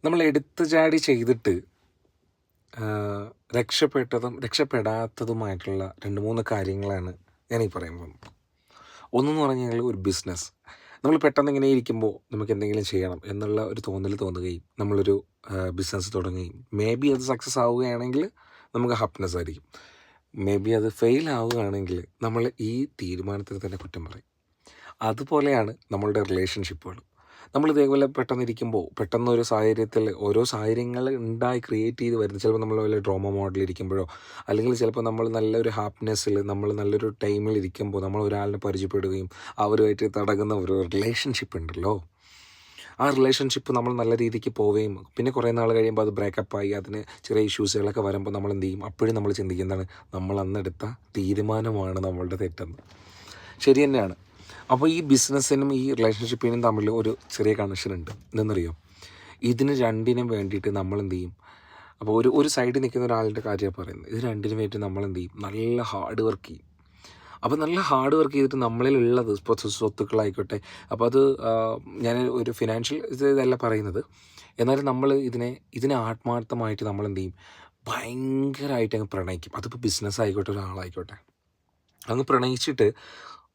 നമ്മൾ എടുത്തു ചാടി ചെയ്തിട്ട് രക്ഷപ്പെടാത്തതുമായിട്ടുള്ള 2-3 കാര്യങ്ങളാണ് ഞാനീ പറയാൻ പോകുന്നത്. ഒന്നെന്ന് പറഞ്ഞു കഴിഞ്ഞാൽ ഒരു ബിസിനസ്. നമ്മൾ പെട്ടെന്ന് ഇങ്ങനെ ഇരിക്കുമ്പോൾ നമുക്ക് എന്തെങ്കിലും ചെയ്യണം എന്നുള്ള ഒരു തോന്നുകയും നമ്മളൊരു ബിസിനസ് തുടങ്ങുകയും മേ ബി അത് സക്സസ് ആവുകയാണെങ്കിൽ നമുക്ക് ഹാപ്പിനെസ് ആയിരിക്കും. മേ ബി അത് ഫെയിൽ ആവുകയാണെങ്കിൽ നമ്മൾ ഈ തീരുമാനത്തിന് തന്നെ കുറ്റം പറയും. അതുപോലെയാണ് നമ്മളുടെ റിലേഷൻഷിപ്പുകൾ. നമ്മൾ ഇതേപോലെ പെട്ടെന്നൊരു സാഹചര്യത്തിൽ ഓരോ സാഹചര്യങ്ങൾ ക്രിയേറ്റ് ചെയ്ത് വരുന്നത്. ചിലപ്പോൾ നമ്മൾ വല്ല ഡ്രാമ മോഡിലിരിക്കുമ്പോഴോ, അല്ലെങ്കിൽ ചിലപ്പോൾ നമ്മൾ നല്ലൊരു ഹാപ്പിനെസ്സിൽ നമ്മൾ നല്ലൊരു ടൈമിൽ ഇരിക്കുമ്പോൾ നമ്മൾ ഒരാളിനെ പരിചയപ്പെടുകയും അവരുമായിട്ട് തടകുന്ന ഒരു റിലേഷൻഷിപ്പ് ഉണ്ടല്ലോ, ആ റിലേഷൻഷിപ്പ് നമ്മൾ നല്ല രീതിക്ക് പോവുകയും പിന്നെ കുറേ നാൾ കഴിയുമ്പോൾ അത് ബ്രേക്കപ്പായി അതിന് ചെറിയ ഇഷ്യൂസുകളൊക്കെ വരുമ്പോൾ നമ്മൾ എന്ത് ചെയ്യും? അപ്പോഴും നമ്മൾ ചിന്തിക്കുന്നതാണ് നമ്മൾ അന്നെടുത്ത തീരുമാനമാണ് നമ്മളുടെ തെറ്റെന്ന്. ശരി തന്നെയാണ്. അപ്പോൾ ഈ ബിസിനസ്സിനും ഈ റിലേഷൻഷിപ്പിനും തമ്മിൽ ഒരു ചെറിയ കണക്ഷൻ ഉണ്ട്. എന്തെന്നറിയോ? ഇതിന് രണ്ടിനും വേണ്ടിയിട്ട് നമ്മൾ എന്ത് ചെയ്യും? അപ്പോൾ ഒരു സൈഡിൽ നിൽക്കുന്ന ഒരാളുടെ കാര്യമാണ് പറയുന്നത്. ഇത് രണ്ടിനും വേണ്ടിയിട്ട് നമ്മൾ എന്ത് ചെയ്യും? നല്ല ഹാർഡ് വർക്ക് ചെയ്യും. അപ്പോൾ നല്ല ഹാർഡ് വർക്ക് ചെയ്തിട്ട് നമ്മളിലുള്ളത് ഇപ്പോൾ സ്വത്തുക്കളായിക്കോട്ടെ, അപ്പോൾ അത് ഞാൻ ഒരു ഫിനാൻഷ്യൽ ഇതല്ല പറയുന്നത്. എന്നാലും നമ്മൾ ഇതിനെ ആത്മാർത്ഥമായിട്ട് നമ്മൾ എന്ത് ചെയ്യും? ഭയങ്കരമായിട്ട് അങ്ങ് പ്രണയിക്കും. അതിപ്പോൾ ബിസിനസ് ആയിക്കോട്ടെ, ഒരാളായിക്കോട്ടെ, അങ്ങ് പ്രണയിച്ചിട്ട്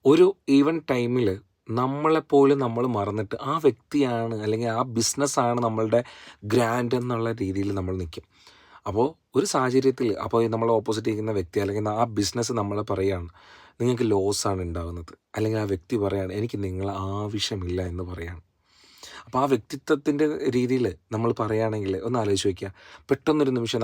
ഒരു ഈവൻ ടൈമിൽ നമ്മളെപ്പോലും നമ്മൾ മറന്നിട്ട് ആ വ്യക്തിയാണ് അല്ലെങ്കിൽ ആ ബിസിനസ്സാണ് നമ്മളുടെ ഗ്രാൻഡ് എന്നുള്ള രീതിയിൽ നമ്മൾ നിൽക്കും. അപ്പോൾ ഒരു സാഹചര്യത്തിൽ അപ്പോൾ നമ്മൾ ഓപ്പോസിറ്റ് ചെയ്യുന്ന വ്യക്തി അല്ലെങ്കിൽ ആ ബിസിനസ് നമ്മൾ പറയുകയാണ് നിങ്ങൾക്ക് ലോസാണ് ഉണ്ടാകുന്നത്, അല്ലെങ്കിൽ ആ വ്യക്തി പറയുകയാണ് എനിക്ക് നിങ്ങളെ ആവശ്യമില്ല എന്ന് പറയുകയാണ്. അപ്പോൾ ആ വ്യക്തിത്വത്തിൻ്റെ രീതിയിൽ നമ്മൾ പറയുകയാണെങ്കിൽ ഒന്ന് ആലോചിച്ച് വയ്ക്കുക. പെട്ടെന്നൊരു നിമിഷം